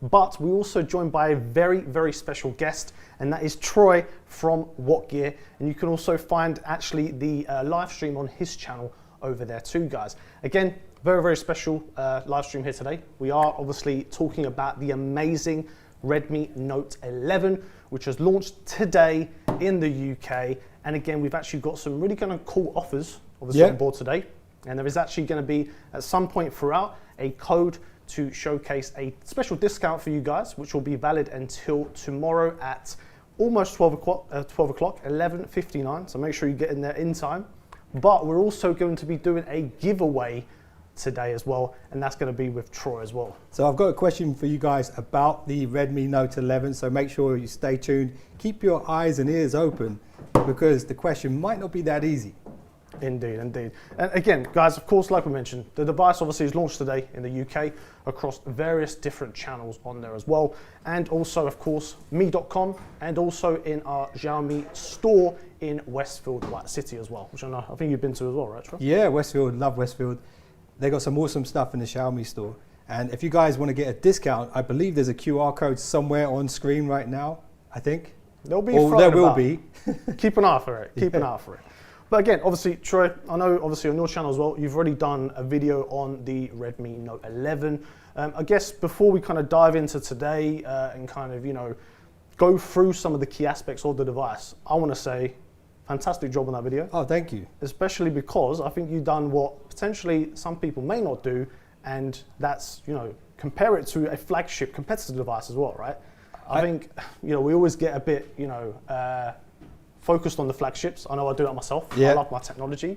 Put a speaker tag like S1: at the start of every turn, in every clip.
S1: but we're also joined by a very, very special guest, and that is Troy from What Gear. And you can also find actually the live stream on his channel over there too, guys. Again, very, very special live stream here today. We are obviously talking about the amazing Redmi Note 11, which has launched today in the UK. And again, we've actually got some really kind of cool offers obviously on board today. And there is actually going to be at some point throughout a code to showcase a special discount for you guys, which will be valid until tomorrow at almost 12 o'clock, 11:59. So make sure you get in there in time. But we're also going to be doing a giveaway today as well, and that's going to be with Troy as well.
S2: So I've got a question for you guys about the Redmi Note 11, so make sure you stay tuned. Keep your eyes and ears open because the question might not be that easy.
S1: Indeed, indeed. And again, guys, of course, like we mentioned, the device obviously is launched today in the UK across various different channels on there as well. And also, of course, me.com and also in our Xiaomi store in Westfield White City as well, which I think you've been to as well, right, Troy?
S2: Yeah, Westfield, love Westfield. They got some awesome stuff in the Xiaomi store. And if you guys want to get a discount, I believe there's a QR code somewhere on screen right now, I think.
S1: There'll be
S2: there will be.
S1: Keep an eye for it, keep an eye for it. But again, obviously, Troy, I know obviously on your channel as well, you've already done a video on the Redmi Note 11. I guess before we kind of dive into today and kind of, you know, go through some of the key aspects of the device, I want to say fantastic job on that video.
S2: Oh, thank you.
S1: Especially because I think you've done what potentially some people may not do, and that's, you know, compare it to a flagship competitor device as well, right? I think, you know, we always get a bit, you know, focused on the flagships. I know I do that myself. Yeah. I love my technology,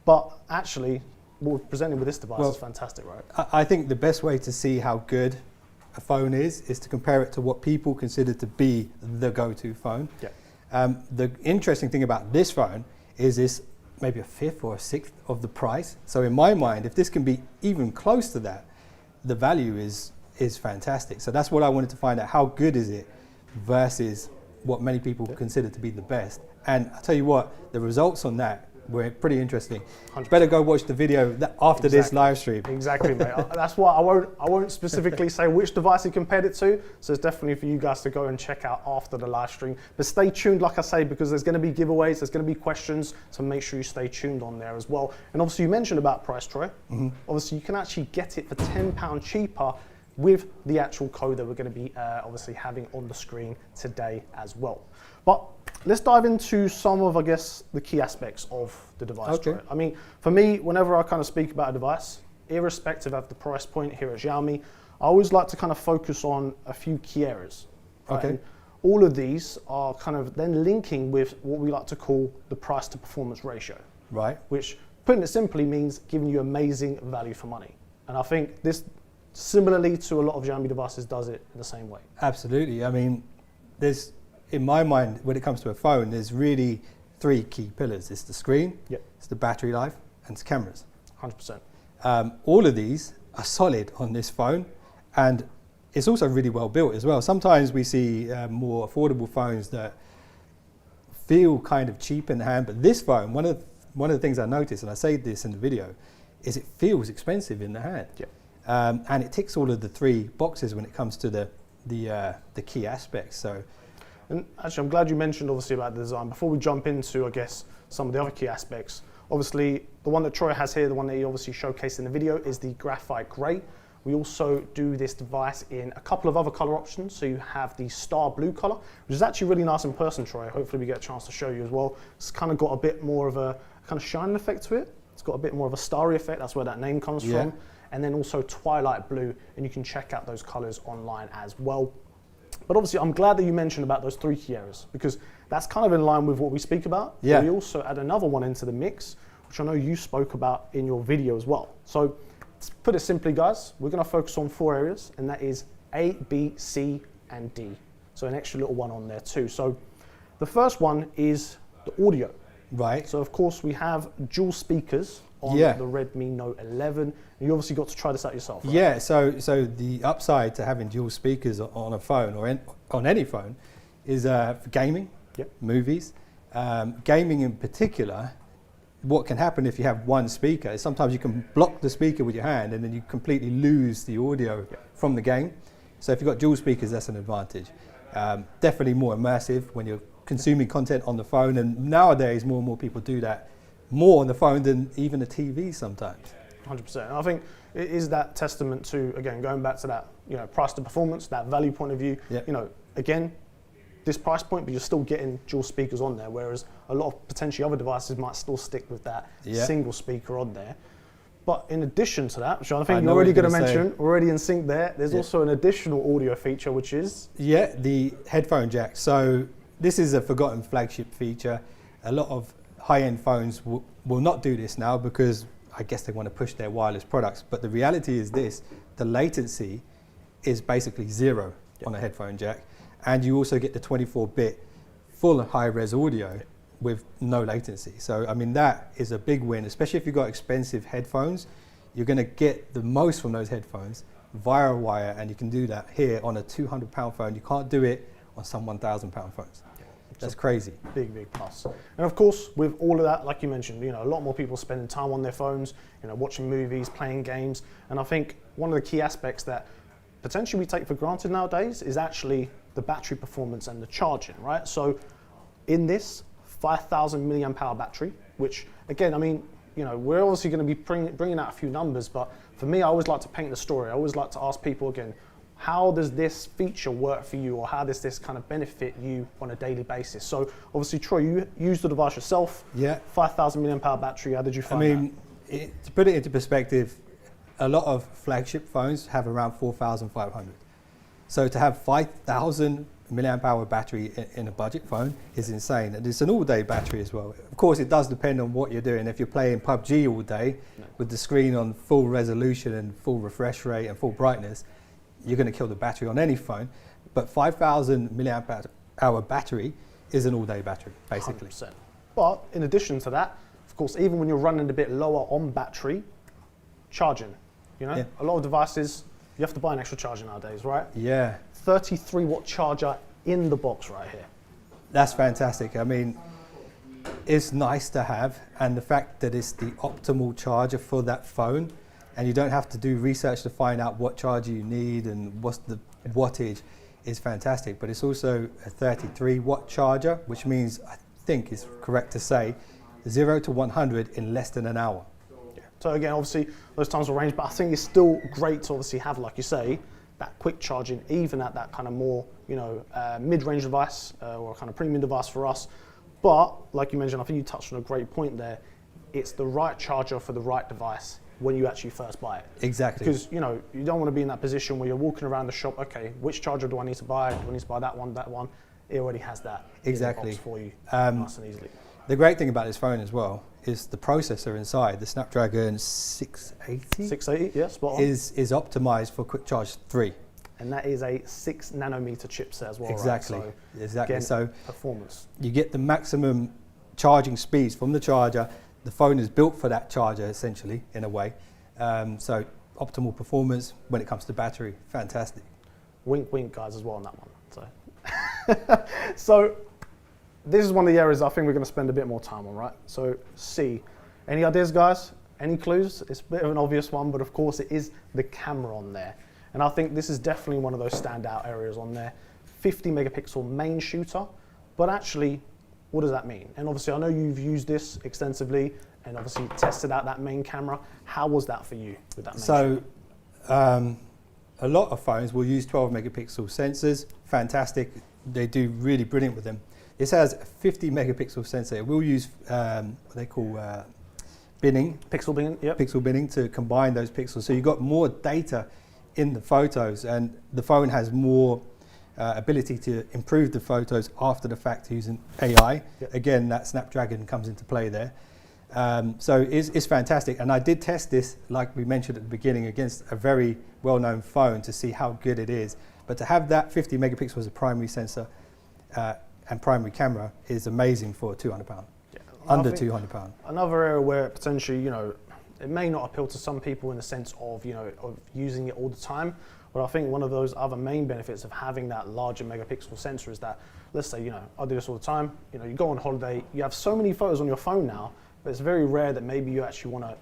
S1: but actually what we're presenting with this device is fantastic, right?
S2: I think the best way to see how good a phone is to compare it to what people consider to be the go-to phone. Yeah. The interesting thing about this phone is this maybe a fifth or a sixth of the price. So in my mind, if this can be even close to that, the value is fantastic. So that's what I wanted to find out. How good is it versus what many people consider to be the best? And I'll tell you what, the results on that were pretty interesting. 100%. Better go watch the video after this live stream.
S1: Exactly, mate. That's why I won't specifically say which device he compared it to. So it's definitely for you guys to go and check out after the live stream. But stay tuned, like I say, because there's going to be giveaways, there's going to be questions, so make sure you stay tuned on there as well. And obviously you mentioned about price, Troy. Obviously you can actually get it for £10 cheaper with the actual code that we're going to be obviously having on the screen today as well. But let's dive into some of, I guess, the key aspects of the device. Okay. I mean, for me, whenever I kind of speak about a device, irrespective of the price point here at Xiaomi, I always like to kind of focus on a few key areas. Right? Okay. And all of these are kind of then linking with what we like to call the price to performance ratio. Right. Which, putting it simply, means giving you amazing value for money. And I think this, similarly to a lot of Xiaomi devices, does it the same way.
S2: Absolutely. I mean, there's, in my mind, when it comes to a phone, there's really three key pillars. It's the screen, it's the battery life, and it's cameras.
S1: 100%.
S2: All of these are solid on this phone, and it's also really well built as well. Sometimes we see more affordable phones that feel kind of cheap in the hand, but this phone, one of the things I noticed, and I say this in the video, is it feels expensive in the hand. Yeah. And it ticks all of the three boxes when it comes to the key aspects. So.
S1: And actually, I'm glad you mentioned obviously about the design. Before we jump into, I guess, some of the other key aspects, obviously the one that Troy has here, the one that he obviously showcased in the video, is the graphite grey. We also do this device in a couple of other color options. So you have the star blue color, which is actually really nice in person, Troy. Hopefully we get a chance to show you as well. It's kind of got a bit more of a kind of shine effect to it. It's got a bit more of a starry effect. That's where that name comes from. And then also twilight blue, and you can check out those colors online as well. But obviously, I'm glad that you mentioned about those three key areas, because that's kind of in line with what we speak about. Yeah. We also add another one into the mix, which I know you spoke about in your video as well. So to put it simply, guys, we're going to focus on 4 areas, and that is A, B, C, and D. So an extra little one on there too. So the first one is the audio. Right. So of course, we have dual speakers on the Redmi Note 11. You obviously got to try this out yourself, right?
S2: Yeah, so the upside to having dual speakers on a phone or on any phone is for gaming, movies. Gaming in particular, what can happen if you have one speaker is sometimes you can block the speaker with your hand and then you completely lose the audio from the game. So if you've got dual speakers, that's an advantage. Definitely more immersive when you're consuming content on the phone, and nowadays more and more people do that more on the phone than even a TV sometimes.
S1: 100%. And I think it is that testament to, again, going back to that, price to performance, that value point of view.
S2: Yep.
S1: Again, this price point, but you're still getting dual speakers on there, whereas a lot of potentially other devices might still stick with that single speaker on there. But in addition to that, which I think you're already going to mention, already in sync there, there's also an additional audio feature, which is?
S2: Yeah, the headphone jack. So this is a forgotten flagship feature. A lot of high-end phones will not do this now because I guess they want to push their wireless products. But the reality is this, the latency is basically zero on a headphone jack. And you also get the 24-bit full high-res audio with no latency. So, I mean, that is a big win, especially if you've got expensive headphones. You're going to get the most from those headphones via a wire, and you can do that here on a £200 phone. You can't do it on some £1,000 phones. That's crazy.
S1: Big plus. And of course, with all of that, like you mentioned, a lot more people spending time on their phones, watching movies, playing games. And I think one of the key aspects that potentially we take for granted nowadays is actually the battery performance and the charging, right? So in this 5,000 milliamp hour battery, which again, I mean, we're obviously going to be bringing out a few numbers, but for me, I always like to paint the story. I always like to ask people again, how does this feature work for you, or how does this kind of benefit you on a daily basis? So obviously, Troy, you use the device yourself.
S2: Yeah.
S1: 5,000 milliamp hour battery. How did you find that?
S2: To put it into perspective, a lot of flagship phones have around 4,500. So to have 5,000 milliamp hour battery in a budget phone is insane. And it's an all-day battery as well. Of course, it does depend on what you're doing. If you're playing PUBG all day with the screen on full resolution and full refresh rate and full brightness, you're going to kill the battery on any phone. But 5,000 milliamp hour battery is an all-day battery, basically.
S1: 100%. But in addition to that, of course, even when you're running a bit lower on battery, charging, a lot of devices, you have to buy an extra charger nowadays, right?
S2: Yeah.
S1: 33 watt charger in the box right here.
S2: That's fantastic. I mean, it's nice to have, and the fact that it's the optimal charger for that phone, and you don't have to do research to find out what charger you need and what's the wattage, is fantastic. But it's also a 33 watt charger, which means, I think it's correct to say, 0 to 100 in less than an hour.
S1: So again, obviously, those times will range, but I think it's still great to obviously have, like you say, that quick charging, even at that kind of more, mid-range device or kind of premium device for us. But like you mentioned, I think you touched on a great point there. It's the right charger for the right device when you actually first buy it.
S2: Exactly.
S1: Because, you don't want to be in that position where you're walking around the shop, okay, which charger do I need to buy? Do I need to buy that one, that one? It already has that
S2: exactly
S1: in the box for you, nice and easily.
S2: The great thing about this phone as well is the processor inside, the Snapdragon 680.
S1: 680, yeah, spot on.
S2: Is optimized for Quick Charge 3.
S1: And that is a 6 nanometer chipset as well,
S2: exactly.
S1: Right? So
S2: exactly.
S1: Again,
S2: so
S1: performance.
S2: You get the maximum charging speeds from the charger. The phone is built for that charger, essentially, in a way. So optimal performance when it comes to battery, fantastic.
S1: Wink, wink, guys, as well on that one. So this is one of the areas I think we're going to spend a bit more time on, right? So C, any ideas, guys? Any clues? It's a bit of an obvious one, but of course it is the camera on there. And I think this is definitely one of those standout areas on there. 50 megapixel main shooter, but actually, what does that mean? And obviously I know you've used this extensively and obviously tested out that main camera. How was that for you with that main shooter?
S2: A lot of phones will use 12 megapixel sensors, fantastic. They do really brilliant with them. This has a 50 megapixel sensor. It will use what they call binning.
S1: Pixel binning, yep.
S2: Pixel binning to combine those pixels. So you've got more data in the photos, and the phone has more ability to improve the photos after the fact using AI.
S1: Yep.
S2: Again, that Snapdragon comes into play there. So it's fantastic. And I did test this, like we mentioned at the beginning, against a very well-known phone to see how good it is. But to have that 50 megapixel as a primary sensor and primary camera is amazing for £200, under £200.
S1: Another area where potentially, it may not appeal to some people in the sense of, of using it all the time. But I think one of those other main benefits of having that larger megapixel sensor is that, let's say, I do this all the time. You go on holiday, you have so many photos on your phone now, but it's very rare that maybe you actually want to,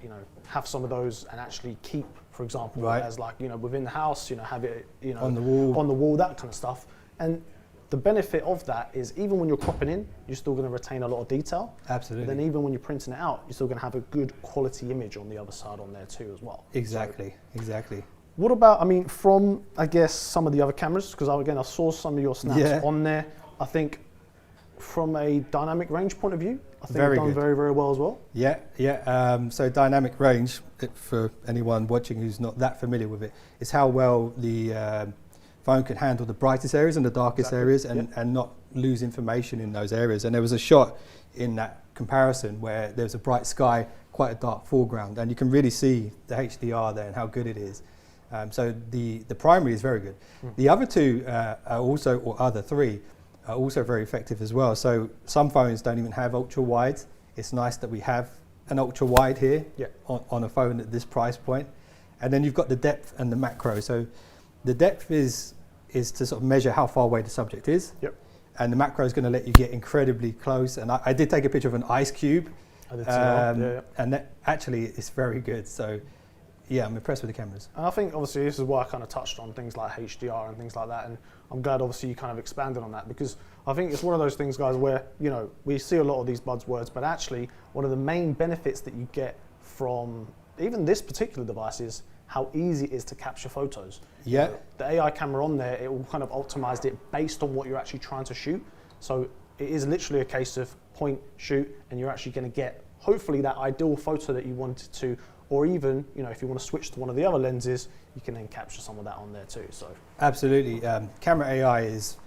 S1: have some of those and actually keep for example,
S2: Right.
S1: as like, within the house, have it,
S2: On the wall.
S1: that kind of stuff. And the benefit of that is even when you're cropping in, you're still going to retain a lot of detail.
S2: Absolutely.
S1: But then even when you're printing it out, you're still going to have a good quality image on the other side on there too as well.
S2: Exactly.
S1: What about, from, I guess, some of the other cameras, because I saw some of your snaps on there. I think from a dynamic range point of view, I think you've done very, very well as well.
S2: Yeah. So dynamic range, for anyone watching who's not that familiar with it, is how well the phone can handle the brightest areas and the darkest areas and not lose information in those areas. And there was a shot in that comparison where there's a bright sky, quite a dark foreground, and you can really see the HDR there and how good it is. So the primary is very good. The other two are also, or other three, are also very effective as well. So some phones don't even have ultra wide. It's nice that we have an ultra wide here on a phone at this price point. And then you've got the depth and the macro. So the depth is to sort of measure how far away the subject is.
S1: Yep.
S2: And the macro is going to let you get incredibly close. And I did take a picture of an ice cube.
S1: I did see that.
S2: And that actually is very good. So yeah, I'm impressed with the cameras.
S1: And I think obviously this is why I kind of touched on things like HDR and things like that, and I'm glad obviously you kind of expanded on that, because I think it's one of those things, guys, where we see a lot of these buzzwords, but actually one of the main benefits that you get from even this particular device is how easy it is to capture photos.
S2: Yeah.
S1: The AI camera on there, it will kind of optimize it based on what you're actually trying to shoot. So it is literally a case of point, shoot, and you're actually going to get hopefully that ideal photo that you wanted to. Or even, if you want to switch to one of the other lenses, you can then capture some of that on there too. So
S2: absolutely, camera AI is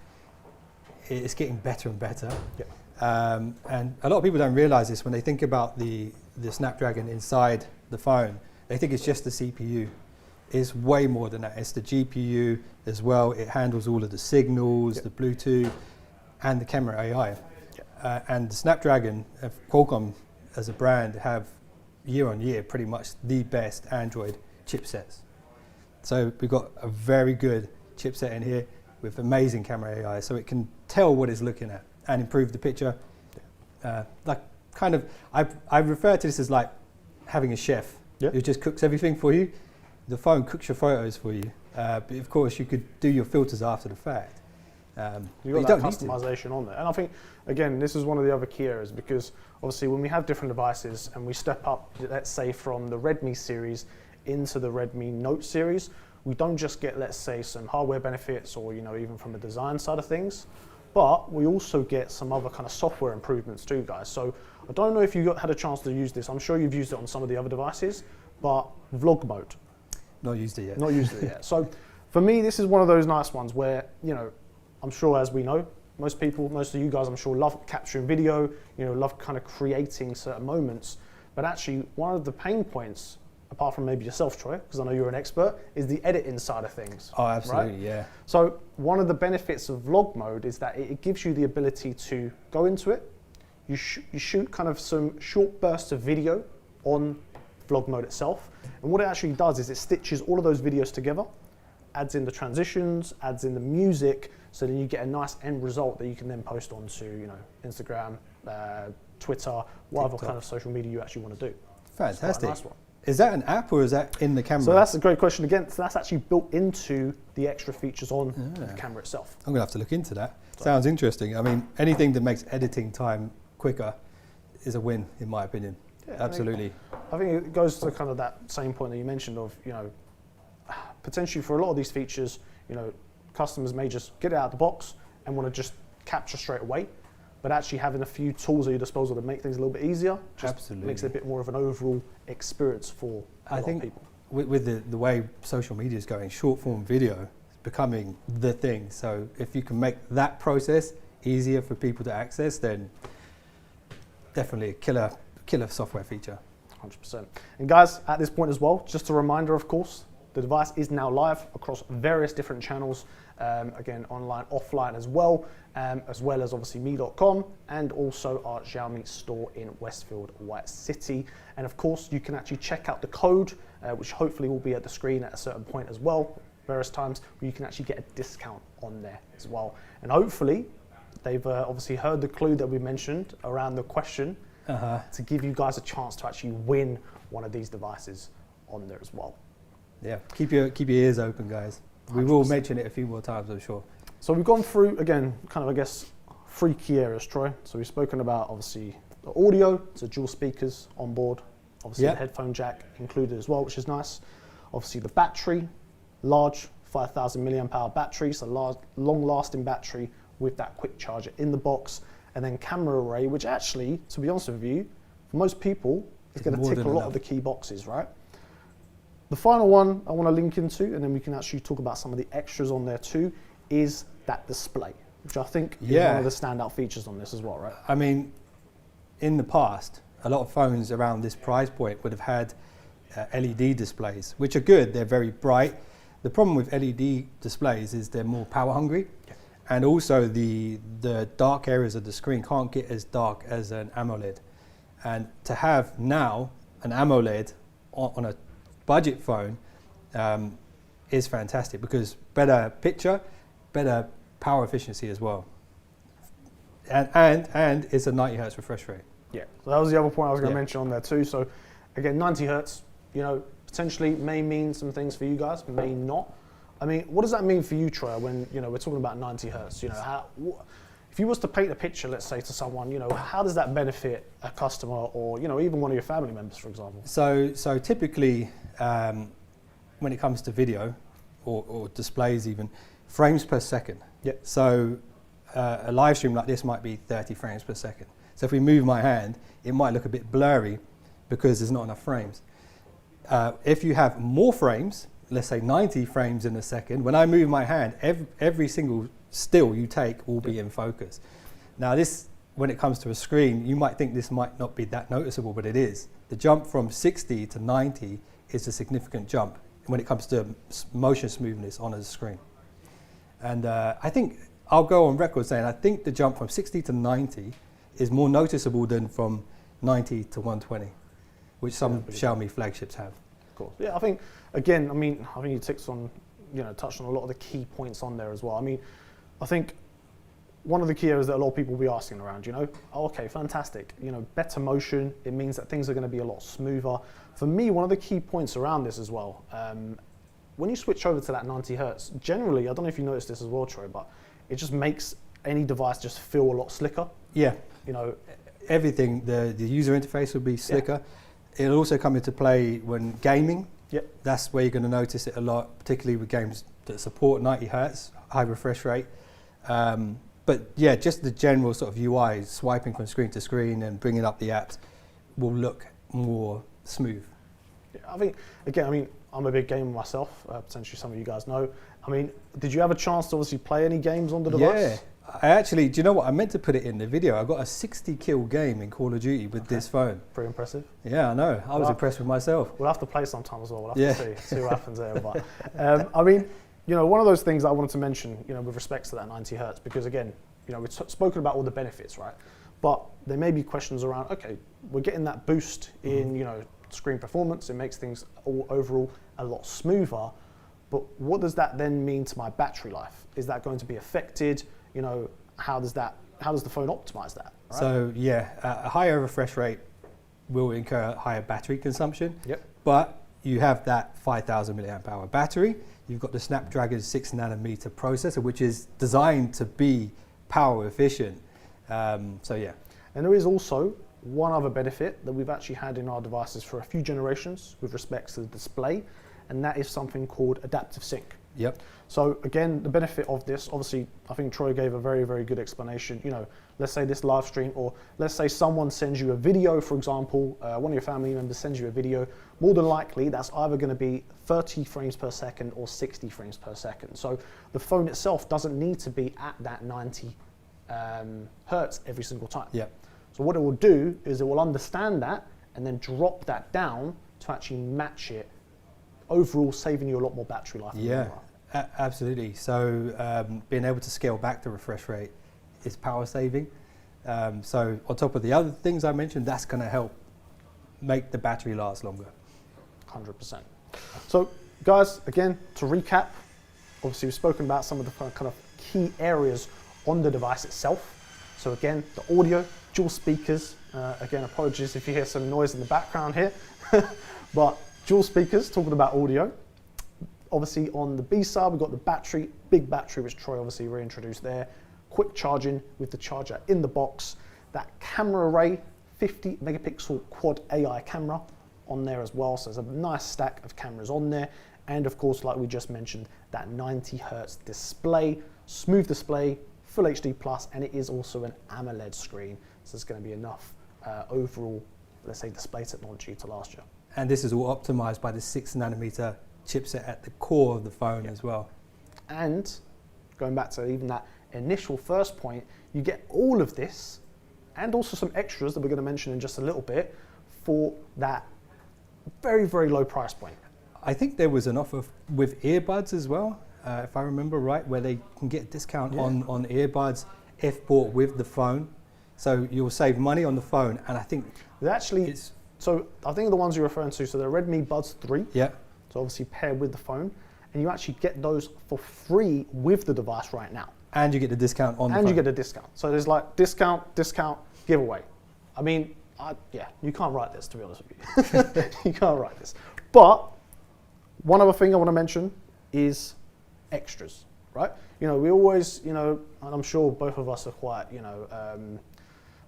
S2: getting better and better.
S1: Yeah.
S2: And a lot of people don't realize this when they think about the Snapdragon inside the phone. They think it's just the CPU. It's way more than that. It's the GPU as well. It handles all of the signals, the Bluetooth, and the camera AI. Yeah. And the Snapdragon, Qualcomm as a brand, have year on year pretty much the best Android chipsets. So we've got a very good chipset in here with amazing camera AI, so it can tell what it's looking at and improve the picture. I refer to this as like having a chef who just cooks everything for you. The phone cooks your photos for you, but of course you could do your filters after the fact.
S1: You've got that customization on there. And I think, again, this is one of the other key areas, because obviously when we have different devices and we step up, let's say from the Redmi series into the Redmi Note series, we don't just get, let's say, some hardware benefits or, even from the design side of things, but we also get some other kind of software improvements too, guys. So I don't know if you had a chance to use this. I'm sure you've used it on some of the other devices, but vlog mode.
S2: Not used it yet.
S1: Not used it yet. So for me, this is one of those nice ones where, I'm sure, as we know, most of you guys, I'm sure, love capturing video, love kind of creating certain moments. But actually, one of the pain points, apart from maybe yourself, Troy, because I know you're an expert, is the editing side of things.
S2: Oh, absolutely,
S1: right?
S2: yeah.
S1: So one of the benefits of vlog mode is that it gives you the ability to go into it. You shoot kind of some short bursts of video on vlog mode itself. And what it actually does is it stitches all of those videos together, adds in the transitions, adds in the music, so then you get a nice end result that you can then post onto, Instagram, Twitter, whatever
S2: TikTok.
S1: kind of social media you actually want to do.
S2: Fantastic.
S1: Nice one.
S2: Is that an app or is that in the camera?
S1: So that's a great question again. So that's actually built into the extra features on the camera itself.
S2: I'm going to have to look into that. Sounds interesting. I mean, anything that makes editing time quicker is a win, in my opinion. Yeah, absolutely.
S1: I think it goes to kind of that same point that you mentioned of, potentially for a lot of these features, customers may just get it out of the box and want to just capture straight away, but actually having a few tools at your disposal to make things a little bit easier just makes it a bit more of an overall experience for a lot of people.
S2: With the way social media is going, short form video is becoming the thing. So if you can make that process easier for people to access, then definitely a killer software feature.
S1: 100%. And guys, at this point as well, just a reminder, of course, the device is now live across various different channels, again, online, offline as well as obviously me.com and also our Xiaomi store in Westfield, White City. And of course, you can actually check out the code, which hopefully will be at the screen at a certain point as well, various times, where you can actually get a discount on there as well. And hopefully, they've obviously heard the clue that we mentioned around the question to give you guys a chance to actually win one of these devices on there as well.
S2: Yeah, keep your ears open, guys. We will mention it a few more times, I'm sure.
S1: So we've gone through, again, kind of, I guess, 3 key areas, Troy. So we've spoken about, obviously, the audio, so dual speakers on board, obviously the headphone jack included as well, which is nice. Obviously the battery, large 5,000 milliamp hour battery, so long-lasting battery with that quick charger in the box, and then camera array, which actually, to be honest with you, for most people, is going to tick a lot of the key boxes, right? The final one I want to link into, and then we can actually talk about some of the extras on there too, is that display, which I think is one of the standout features on this as well, right?
S2: I mean, in the past, a lot of phones around this price point would have had LED displays, which are good. They're very bright. The problem with LED displays is they're more power hungry, and also the dark areas of the screen can't get as dark as an AMOLED. And to have now an AMOLED on a budget phone is fantastic, because better picture, better power efficiency as well, and it's a 90 hertz refresh rate.
S1: Yeah, so that was the other point I was going to mention on there too. So again, 90 hertz, you know, potentially may mean some things for you guys, may not. I mean, what does that mean for you, Troy, when, you know, we're talking about 90 hertz? You know, if you was to paint a picture, let's say, to someone, you know, how does that benefit a customer, or, you know, even one of your family members, for example?
S2: So typically, when it comes to video or displays even, frames per second.
S1: Yep.
S2: So a live stream like this might be 30 frames per second. So if we move my hand, it might look a bit blurry because there's not enough frames. If you have more frames, let's say 90 frames in a second, when I move my hand, every single still you take will be in focus. Now this, when it comes to a screen, you might think this might not be that noticeable, but it is. The jump from 60 to 90 is a significant jump when it comes to motion smoothness on a screen. And I think I'll go on record saying I think the jump from 60 to 90 is more noticeable than from 90 to 120, which some Xiaomi flagships have.
S1: Of course. Yeah, I think, again, I mean, I think you touched on a lot of the key points on there as well. I mean, I think one of the key areas that a lot of people will be asking around, you know, okay, fantastic, you know, better motion, it means that things are going to be a lot smoother. For me, one of the key points around this as well, when you switch over to that 90 hertz, generally, I don't know if you noticed this as well, Troy, but it just makes any device just feel a lot slicker.
S2: Yeah.
S1: You know,
S2: everything, the user interface will be slicker. Yeah. It'll also come into play when gaming.
S1: Yep.
S2: That's where you're going to notice it a lot, particularly with games that support 90 hertz, high refresh rate. But yeah, just the general sort of UI, swiping from screen to screen and bringing up the apps will look more smooth.
S1: Yeah, I think, again, I mean, I'm a big gamer myself, potentially some of you guys know. I mean, did you have a chance to obviously play any games on the device?
S2: Yeah, I actually, do you know what? I meant to put it in the video. I got a 60 kill game in Call of Duty with this phone.
S1: Pretty impressive.
S2: Yeah, I know. I was impressed with myself.
S1: We'll have to play sometime as well. We'll have to see what happens there. But I mean, you know, one of those things I wanted to mention, you know, with respect to that 90 hertz, because again, you know, we've spoken about all the benefits, right? But there may be questions around, okay, we're getting that boost in, you know, screen performance. It makes things overall a lot smoother. But what does that then mean to my battery life? Is that going to be affected? You know, how does the phone optimize that? Right?
S2: So yeah, a higher refresh rate will incur higher battery consumption.
S1: Yep.
S2: But you have that 5,000 milliamp hour battery. You've got the Snapdragon 6 nanometer processor, which is designed to be power efficient. So yeah. And
S1: there is also one other benefit that we've actually had in our devices for a few generations with respect to the display, and that is something called adaptive sync.
S2: Yep.
S1: So again, the benefit of this, obviously, I think Troy gave a very, very good explanation. You know, let's say this live stream, or let's say someone sends you a video, for example, one of your family members sends you a video, more than likely that's either going to be 30 frames per second or 60 frames per second. So the phone itself doesn't need to be at that 90 hertz every single time.
S2: Yep.
S1: So what it will do is it will understand that and then drop that down to actually match it, overall saving you a lot more battery life.
S2: Yeah, absolutely. So being able to scale back the refresh rate is power saving. So on top of the other things I mentioned, that's going to help make the battery last longer.
S1: 100%. So guys, again, to recap, obviously we've spoken about some of the kind of key areas on the device itself. So again, the audio, dual speakers, again, apologies if you hear some noise in the background here, but dual speakers, talking about audio, Obviously on the B side, we've got the battery, big battery, which Troy obviously reintroduced there. Quick charging with the charger in the box. That camera array, 50 megapixel quad AI camera on there as well. So there's a nice stack of cameras on there. And of course, like we just mentioned, that 90 Hertz display, smooth display, full HD plus, and it is also an AMOLED screen. So there's going to be enough overall, let's say, display technology to last you.
S2: And this is all optimized by the 6nm chipset at the core of the phone as well.
S1: And going back to even that initial first point, you get all of this and also some extras that we're going to mention in just a little bit for that very, very low price point.
S2: I think there was an offer with earbuds as well, if I remember right, where they can get a discount on earbuds if bought with the phone. So you'll save money on the phone, and I think
S1: actually, so I think the ones you're referring to, so the Redmi Buds 3,
S2: yeah,
S1: so obviously paired with the phone, and you actually get those for free with the device right now.
S2: And you get the discount on the phone.
S1: And you get a discount. So there's like discount, giveaway. I mean, yeah, you can't write this, to be honest with you. You can't write this. But one other thing I want to mention is extras, right? You know, we always, you know, and I'm sure both of us are quite, you know,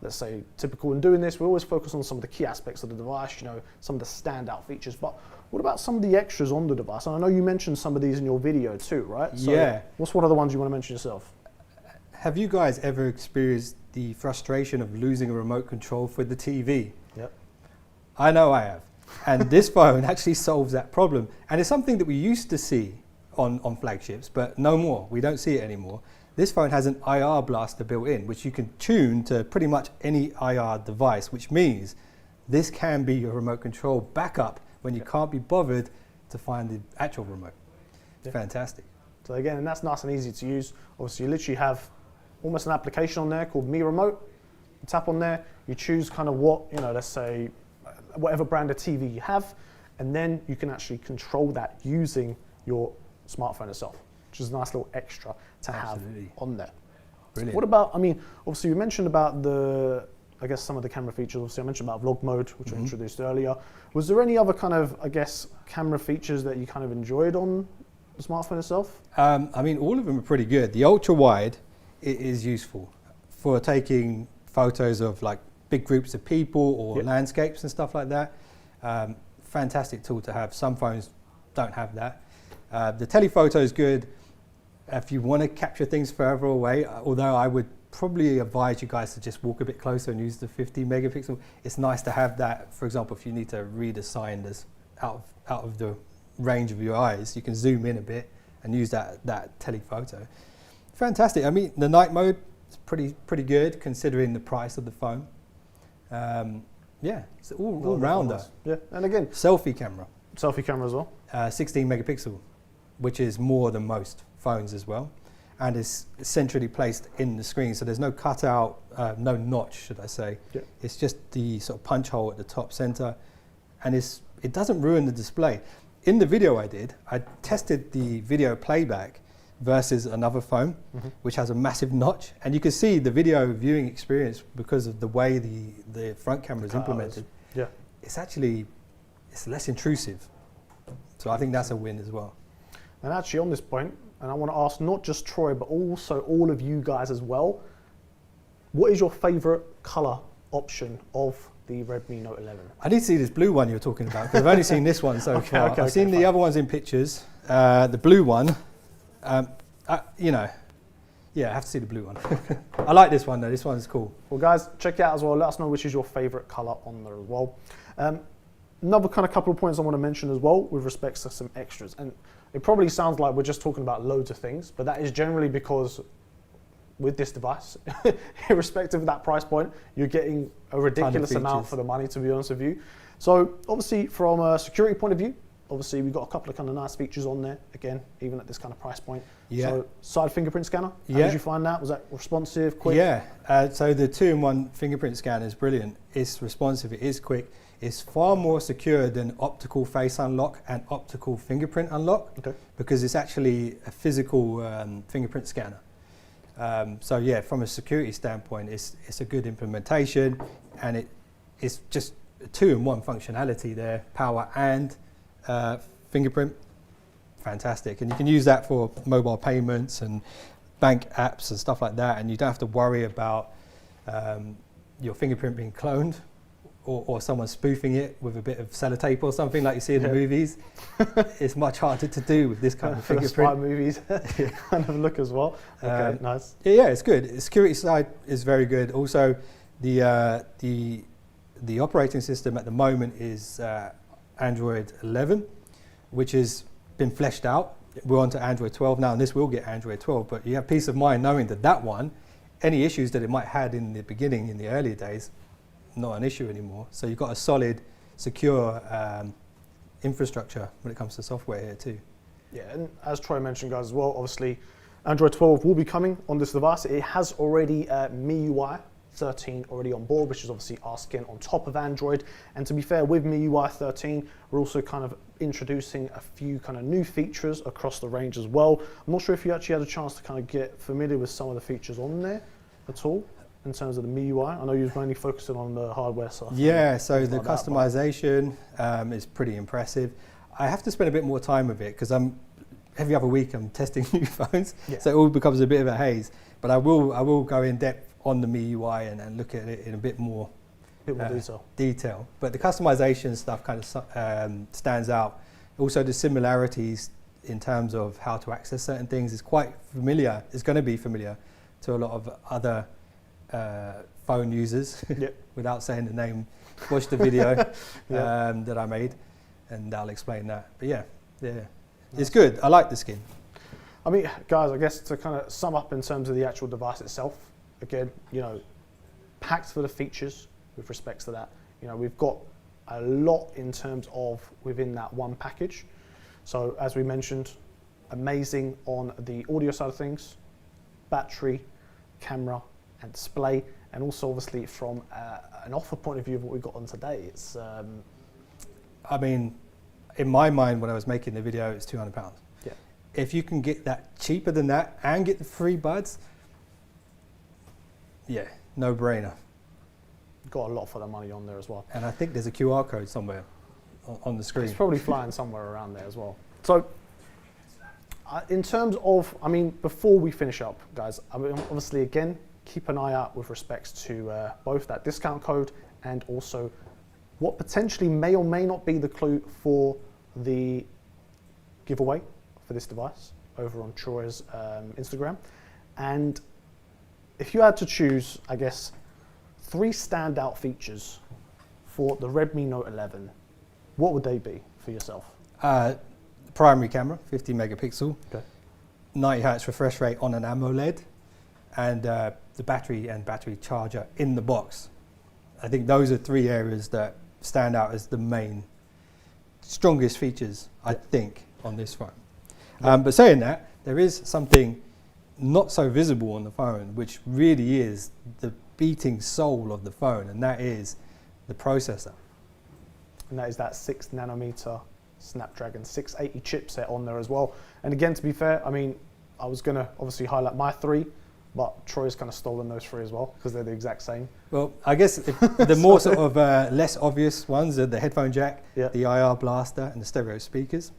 S1: let's say typical in doing this, we always focus on some of the key aspects of the device, you know, some of the standout features, but what about some of the extras on the device? And I know you mentioned some of these in your video too, right? So
S2: yeah.
S1: What's one of the ones you want to mention yourself?
S2: Have you guys ever experienced the frustration of losing a remote control for the TV?
S1: Yep.
S2: I know I have. And this phone actually solves that problem. And it's something that we used to see on flagships, but no more. We don't see it anymore. This phone has an IR blaster built in, which you can tune to pretty much any IR device, which means this can be your remote control backup when you can't be bothered to find the actual remote. It's fantastic.
S1: So again, and that's nice and easy to use. Obviously, you literally have almost an application on there called Mi Remote. You tap on there, you choose kind of what, you know, let's say, whatever brand of TV you have, and then you can actually control that using your smartphone itself, which is a nice little extra to have on there.
S2: Brilliant.
S1: So what about, I mean, obviously you mentioned about the, I guess some of the camera features. Obviously I mentioned about vlog mode, which I introduced earlier. Was there any other kind of, I guess, camera features that you kind of enjoyed on the smartphone itself?
S2: I mean, all of them are pretty good. The ultra wide is useful for taking photos of like big groups of people or landscapes and stuff like that. Fantastic tool to have. Some phones don't have that. The telephoto is good if you want to capture things further away, although I would probably advise you guys to just walk a bit closer and use the 50 megapixel. It's nice to have that. For example, if you need to read a sign that's out of the range of your eyes, you can zoom in a bit and use that telephoto. Fantastic. I mean, the night mode is pretty good considering the price of the phone. Yeah, it's all rounder.
S1: Yeah, and again,
S2: selfie camera
S1: as well.
S2: 16 megapixel, which is more than most phones as well, and is centrally placed in the screen, so there's no cutout, no notch, should I say. Yeah. It's just the sort of punch hole at the top center, and it doesn't ruin the display. In the video I tested the video playback versus another phone, which has a massive notch, and you can see the video viewing experience because of the way the front camera is implemented.
S1: Yeah,
S2: it's less intrusive, so I think that's a win as well.
S1: And actually on this point, and I want to ask not just Troy, but also all of you guys as well, what is your favorite color option of the Redmi Note 11?
S2: I need to see this blue one you're talking about, because I've only seen this one so far. I've seen the other ones in pictures. The blue one, you know, yeah, I have to see the blue one. I like this one though, this one's cool.
S1: Well guys, check it out as well. Let us know which is your favorite color on there as well. Another kind of couple of points I want to mention as well with respects to some extras. And it probably sounds like we're just talking about loads of things, but that is generally because with this device, irrespective of that price point, you're getting a ridiculous amount for the money, to be honest with you. So obviously from a security point of view, obviously we've got a couple of kind of nice features on there, again, even at this kind of price point. Yeah. So side fingerprint scanner, how did you find that? Was that responsive, quick?
S2: Yeah, so the 2-in-1 fingerprint scanner is brilliant. It's responsive, it is quick. It's far more secure than optical face unlock and optical fingerprint unlock, because it's actually a physical fingerprint scanner. So yeah, from a security standpoint, it's a good implementation, and it's just a 2-in-1 functionality there, power and fingerprint. fantastic. And you can use that for mobile payments and bank apps and stuff like that. And you don't have to worry about your fingerprint being cloned or someone spoofing it with a bit of sellotape or something like you see in the movies. It's much harder to do with this kind of fingerprint.
S1: Spy movies kind of look as well. Okay, nice.
S2: Yeah, it's good. The security side is very good. Also, the operating system at the moment is Android 11, which has been fleshed out. We're on to Android 12 now, and this will get Android 12, but you have peace of mind knowing that one, any issues that it might have had in the beginning, in the earlier days, not an issue anymore. So you've got a solid, secure infrastructure when it comes to software here too.
S1: Yeah, and as Troy mentioned, guys, as well, obviously, Android 12 will be coming on this device. It has already MIUI 13 already on board, which is obviously our skin on top of Android. And to be fair, with MIUI 13, we're also kind of introducing a few kind of new features across the range as well. I'm not sure if you actually had a chance to kind of get familiar with some of the features on there at all in terms of the MIUI. I know you're mainly focusing on the hardware stuff.
S2: Yeah, so the customization is pretty impressive. I have to spend a bit more time with it because every other week I'm testing new phones, so it all becomes a bit of a haze. But I will go in depth on the MIUI and look at it in a bit more detail. But the customization stuff kind of stands out. Also, the similarities in terms of how to access certain things is quite familiar. It's going to be familiar to a lot of other phone users. Without saying the name, watch the video that I made, and I'll explain that. But yeah, it's good. I like the skin.
S1: I mean, guys, I guess to kind of sum up in terms of the actual device itself, again, you know, packed for the features with respects to that. You know, we've got a lot in terms of within that one package. So as we mentioned, amazing on the audio side of things, battery, camera and display, and also obviously from an offer point of view of what we've got on today, it's...
S2: I mean, in my mind when I was making the video, it's £200.
S1: Yeah.
S2: If you can get that cheaper than that and get the free buds, yeah, no brainer.
S1: Got a lot for the money on there as well.
S2: And I think there's a QR code somewhere on the screen.
S1: It's probably flying somewhere around there as well. So in terms of, I mean, before we finish up, guys, I mean, obviously, again, keep an eye out with respects to both that discount code and also what potentially may or may not be the clue for the giveaway for this device over on Troy's Instagram. And if you had to choose, I guess, 3 standout features for the Redmi Note 11, what would they be for yourself?
S2: Primary camera, 50 megapixel,
S1: okay.
S2: 90 hertz refresh rate on an AMOLED, and the battery and battery charger in the box. I think those are 3 areas that stand out as the main, strongest features, I think, on this phone. But saying that, there is something not so visible on the phone, which really is the beating soul of the phone, and that is the processor.
S1: And that is that 6 nanometer Snapdragon 680 chipset on there as well. And again, to be fair, I mean, I was going to obviously highlight my 3, but Troy's kind of stolen those 3 as well because they're the exact same.
S2: Well, I guess the more sort of less obvious ones are the headphone jack, the IR blaster, and the stereo speakers.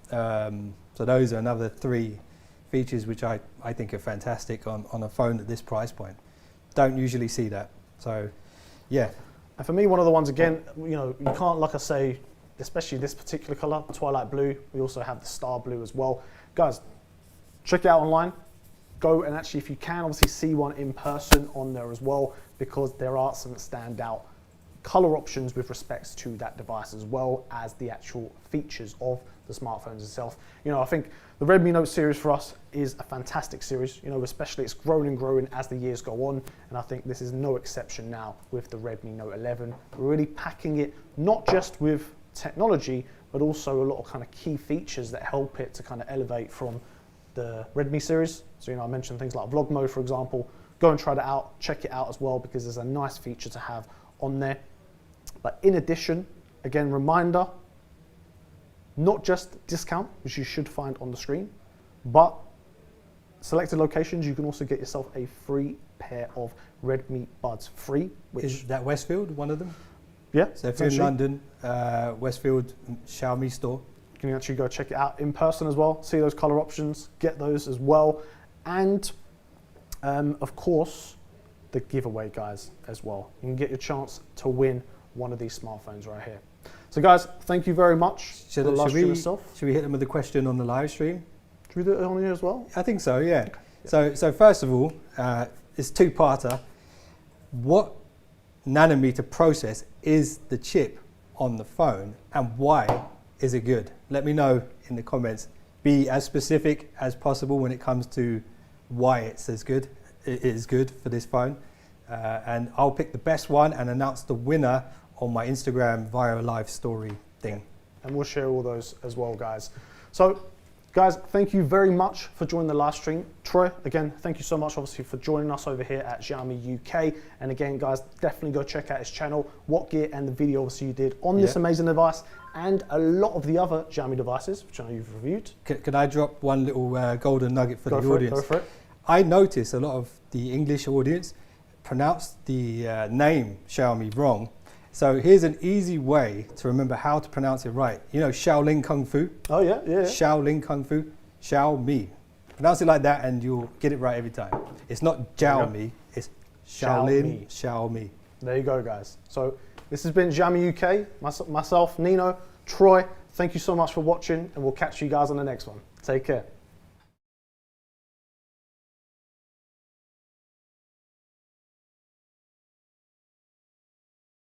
S2: So those are another 3 features which I think are fantastic on a phone at this price point. Don't usually see that. So, yeah.
S1: And for me, one of the ones, again, you know, you can't, like I say, especially this particular color, Twilight Blue. We also have the Star Blue as well. Guys, check it out online. Go and actually, if you can, obviously see one in person on there as well, because there are some standout color options with respects to that device as well as the actual features of the smartphones itself. You know, I think the Redmi Note series for us is a fantastic series, you know, especially it's grown and growing as the years go on. And I think this is no exception now with the Redmi Note 11. We're really packing it, not just with technology, but also a lot of kind of key features that help it to kind of elevate from the Redmi series. So, you know, I mentioned things like vlog mode, for example. Go and try that out, check it out as well, because there's a nice feature to have on there. But in addition, again, reminder, not just discount, which you should find on the screen, but selected locations, you can also get yourself a free pair of Redmi Buds free. Which
S2: is that Westfield one of them?
S1: Yeah.
S2: So if you're in London, Westfield Xiaomi store,
S1: You can actually go check it out in person as well, see those color options, get those as well. And of course, the giveaway, guys, as well. You can get your chance to win one of these smartphones right here. So guys, thank you very much for the live stream itself.
S2: Should we hit them with a question on the live stream?
S1: Should we do it on here as well?
S2: I think so, yeah. Okay. So first of all, it's two-parter. What nanometer process is the chip on the phone, and why is it good? Let me know in the comments. Be as specific as possible when it comes to why it's as good. It is good for this phone. And I'll pick the best one and announce the winner on my Instagram via a live story thing.
S1: And we'll share all those as well, guys. So, guys, thank you very much for joining the live stream. Troy, again, thank you so much, obviously, for joining us over here at Xiaomi UK. And again, guys, definitely go check out his channel, what gear and the video, obviously, you did on this amazing device and a lot of the other Xiaomi devices, which I know you've reviewed.
S2: Can I drop one little golden nugget for the audience?
S1: Go for it.
S2: I noticed a lot of the English audience pronounce the name Xiaomi wrong. So here's an easy way to remember how to pronounce it right. You know Shaolin Kung Fu?
S1: Oh yeah.
S2: Shaolin Kung Fu, Xiaomi. Pronounce it like that and you'll get it right every time. It's not Xiaomi, it's Shaolin Xiaomi.
S1: There you go, guys. So this has been Xiaomi UK, myself, Nino, Troy. Thank you so much for watching, and we'll catch you guys on the next one. Take care.